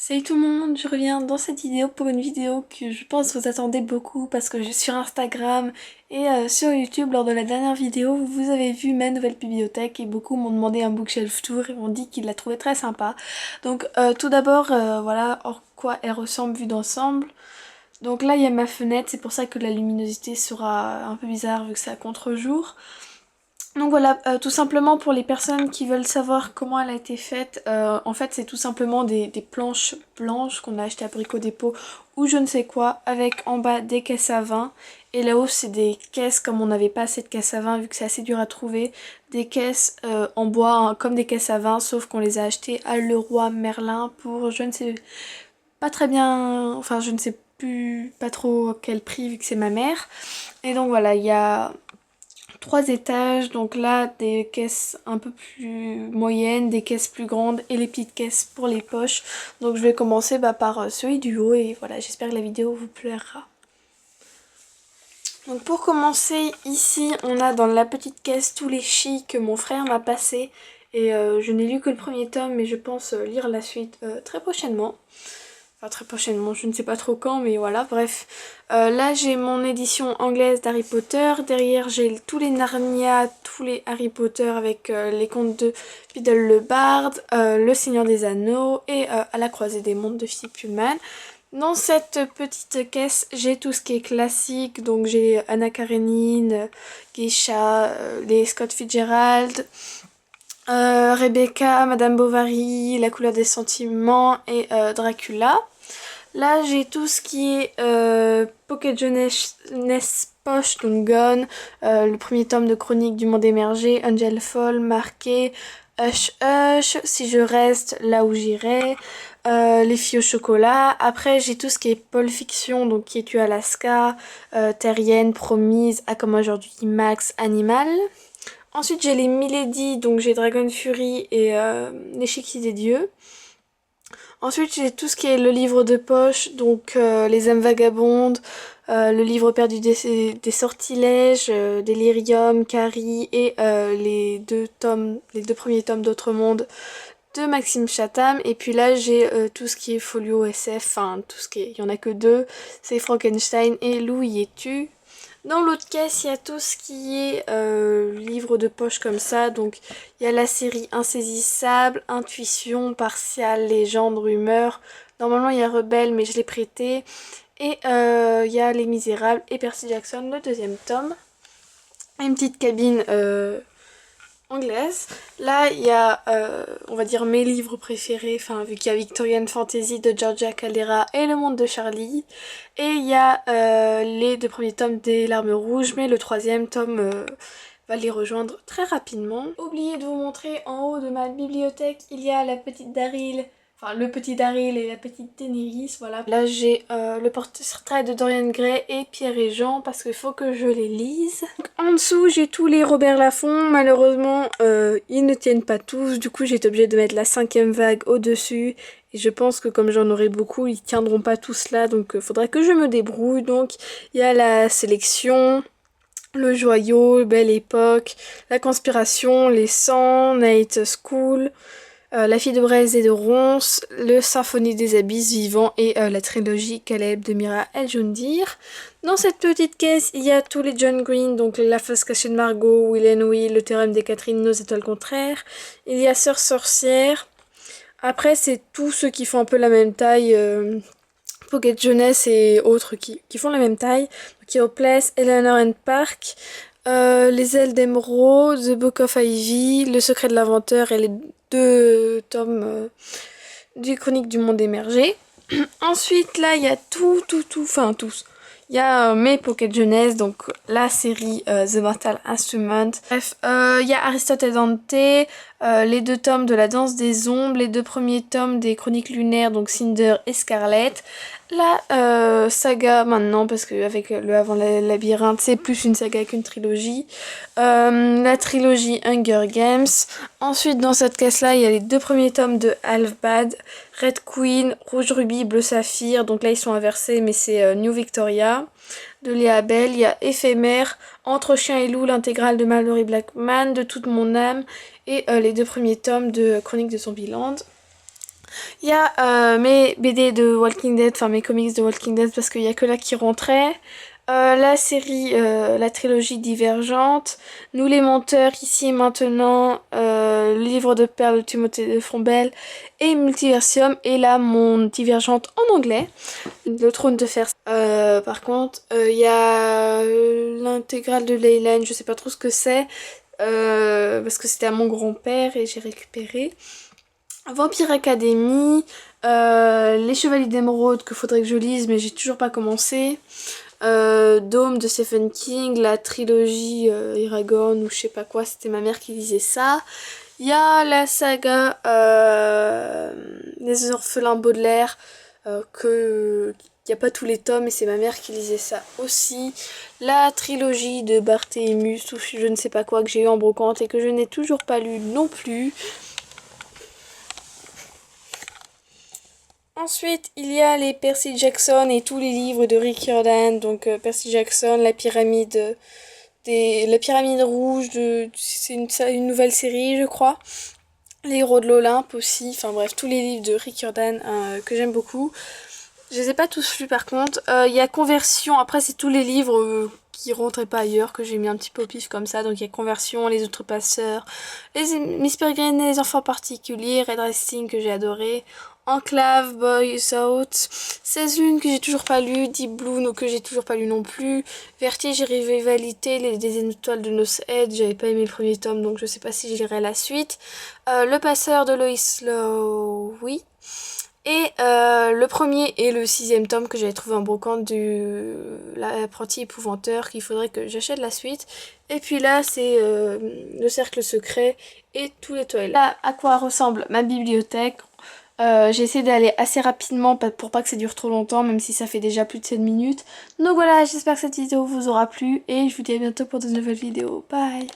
Salut tout le monde, je reviens dans cette vidéo pour une vidéo que je pense vous attendez beaucoup parce que sur Instagram et sur YouTube lors de la dernière vidéo vous avez vu ma nouvelle bibliothèque et beaucoup m'ont demandé un bookshelf tour et m'ont dit qu'ils la trouvaient très sympa. Donc tout d'abord voilà en quoi elle ressemble vue d'ensemble. Donc là il y a ma fenêtre, c'est pour ça que la luminosité sera un peu bizarre vu que c'est à contre-jour. Donc voilà, tout simplement pour les personnes qui veulent savoir comment elle a été faite, en fait c'est tout simplement des planches blanches qu'on a achetées à Brico Dépôt ou je ne sais quoi, avec en bas des caisses à vin. Et là-haut c'est des caisses, comme on n'avait pas assez de caisses à vin vu que c'est assez dur à trouver, des caisses en bois hein, comme des caisses à vin, sauf qu'on les a achetées à Leroy Merlin pour je ne sais pas très bien, enfin je ne sais plus pas trop quel prix vu que c'est ma mère. Et donc voilà, il y a 3 étages, donc là des caisses un peu plus moyennes, des caisses plus grandes et les petites caisses pour les poches. Donc je vais commencer par celui du haut et voilà, j'espère que la vidéo vous plaira. Donc pour commencer, ici on a dans la petite caisse tous les chi que mon frère m'a passé et je n'ai lu que le premier tome mais je pense lire la suite très prochainement. Enfin très prochainement, je ne sais pas trop quand, mais voilà, bref. Là j'ai mon édition anglaise d'Harry Potter, derrière j'ai tous les Narnia, tous les Harry Potter avec les contes de Fiddle le Bard, le Seigneur des Anneaux et à la croisée des mondes de Philippe Pullman. Dans cette petite caisse, j'ai tout ce qui est classique, donc j'ai Anna Karenine, Geisha, les Scott Fitzgerald, Rebecca, Madame Bovary, La couleur des sentiments et Dracula. Là j'ai tout ce qui est Pocket Jeunesse Poche, donc Gone, le premier tome de Chronique du monde émergé, Angel Fall, Marqué, Hush Hush, Si je reste là où j'irai, Les filles au chocolat. Après j'ai tout ce qui est Pulp Fiction, donc Qui es-tu Alaska, Terrienne, Promise, À comme aujourd'hui, Max, Animal. Ensuite j'ai les Milady, donc j'ai Dragon Fury et L'échiquier des dieux. Ensuite j'ai tout ce qui est le livre de poche, donc Les âmes vagabondes, le livre perdu des sortilèges, Delirium, Carrie et les deux premiers tomes d'Autre Monde de Maxime Chatham. Et puis là j'ai tout ce qui est folio SF, enfin tout ce qui est, il y en a que deux, c'est Frankenstein et Loup y es-tu. Dans l'autre caisse, il y a tout ce qui est livre de poche comme ça. Donc, il y a la série Insaisissable, Intuition, Partial, Légende, Rumeur. Normalement, il y a Rebelle, mais je l'ai prêté. Et il y a Les Misérables et Percy Jackson, le deuxième tome. Une petite cabine anglaise. Là, il y a, on va dire, mes livres préférés, enfin, vu qu'il y a Victorian Fantasy de Georgia Caldera et Le Monde de Charlie. Et il y a les deux premiers tomes des Larmes Rouges, mais le troisième tome va les rejoindre très rapidement. Oublié de vous montrer, en haut de ma bibliothèque, il y a la petite Daryl. Enfin, le petit Daryl et la petite Daenerys, voilà. Là, j'ai le portrait de Dorian Gray et Pierre et Jean parce qu'il faut que je les lise. Donc, en dessous, j'ai tous les Robert Laffont. Malheureusement, ils ne tiennent pas tous. Du coup, j'ai été obligée de mettre la 5e vague au-dessus. Et je pense que comme j'en aurai beaucoup, ils tiendront pas tous là. Donc, il faudrait que je me débrouille. Donc, il y a la sélection, le joyau, Belle Époque, la conspiration, les 100, Night School, la fille de Braise et de Ronce, le Symphonie des abysses vivants et la trilogie Caleb de Mira El Jundir. Dans cette petite caisse, il y a tous les John Green, donc La face cachée de Margot, Will and Will, Le théorème des Catherine, Nos étoiles contraires. Il y a Sœur sorcière. Après, c'est tous ceux qui font un peu la même taille. Pocket Jeunesse et autres qui font la même taille. Donc il y a Hopeless, Eleanor and Park, Les ailes d'émeraude, The Book of Ivy, Le secret de l'inventeur et les deux tomes des chroniques du monde émergé. Ensuite là il y a enfin tous. Il y a mes Pocket Jeunesse, donc la série The Mortal Instrument. Bref, il y a Aristote et Dante, les deux tomes de La Danse des Ombres, les deux premiers tomes des Chroniques lunaires, donc Cinder et Scarlet. La saga maintenant, parce qu'avec le Avant le Labyrinthe, c'est plus une saga qu'une trilogie. La trilogie Hunger Games. Ensuite, dans cette caisse-là, il y a les deux premiers tomes de Half-Bad, Red Queen, Rouge Rubis, Bleu Saphir. Donc là, ils sont inversés, mais c'est New Victoria. De Léa Bell, il y a Éphémère, Entre Chien et Loup, l'intégrale de Mallory Blackman, De toute mon âme, et les deux premiers tomes de Chronique de Zombieland. Il y a mes BD de Walking Dead, enfin mes comics de Walking Dead parce qu'il y a que là qui rentraient. La série, la trilogie Divergente, Nous les menteurs, Ici et maintenant, le livre de perles de Timothée de Fombelle et Multiversium, et là mon Divergente en anglais, le trône de fer. Par contre, il y a l'intégrale de Leyline, je sais pas trop ce que c'est, parce que c'était à mon grand-père et j'ai récupéré. Vampire Academy, Les Chevaliers d'Émeraude que faudrait que je lise mais j'ai toujours pas commencé. Dome de Stephen King, la trilogie Eragon ou je sais pas quoi, c'était ma mère qui lisait ça. Il y a la saga Les Orphelins Baudelaire, que il n'y a pas tous les tomes et c'est ma mère qui lisait ça aussi. La trilogie de Barthélémy ou je ne sais pas quoi que j'ai eu en brocante et que je n'ai toujours pas lu non plus. Ensuite, il y a les Percy Jackson et tous les livres de Rick Riordan, donc Percy Jackson, la pyramide rouge, c'est une nouvelle série, je crois. Les héros de l'Olympe aussi, enfin bref, tous les livres de Rick Riordan que j'aime beaucoup. Je les ai pas tous lus par contre. Il y a Conversion, après c'est tous les livres qui rentraient pas ailleurs, que j'ai mis un petit peu au pif comme ça. Donc il y a Conversion, Les Outrepasseurs, les Miss Peregrine et les enfants particuliers, Red Rising que j'ai adoré, Enclave, Boys Out, 16 lunes que j'ai toujours pas lu, Deep Blue que j'ai toujours pas lu non plus, Vertige et Rivalité, les des étoiles de Nos Head, j'avais pas aimé le premier tome donc je sais pas si je lirai la suite. Le Passeur de Lois Lane, oui. Et le premier et le 6e tome que j'avais trouvé en brocante du l'apprenti épouvanteur, qu'il faudrait que j'achète la suite. Et puis là c'est le cercle secret et tous les toilettes. Là à quoi ressemble ma bibliothèque. J'ai essayé d'aller assez rapidement pour pas que ça dure trop longtemps, même si ça fait déjà plus de 7 minutes. Donc voilà, j'espère que cette vidéo vous aura plu et je vous dis à bientôt pour de nouvelles vidéos. Bye!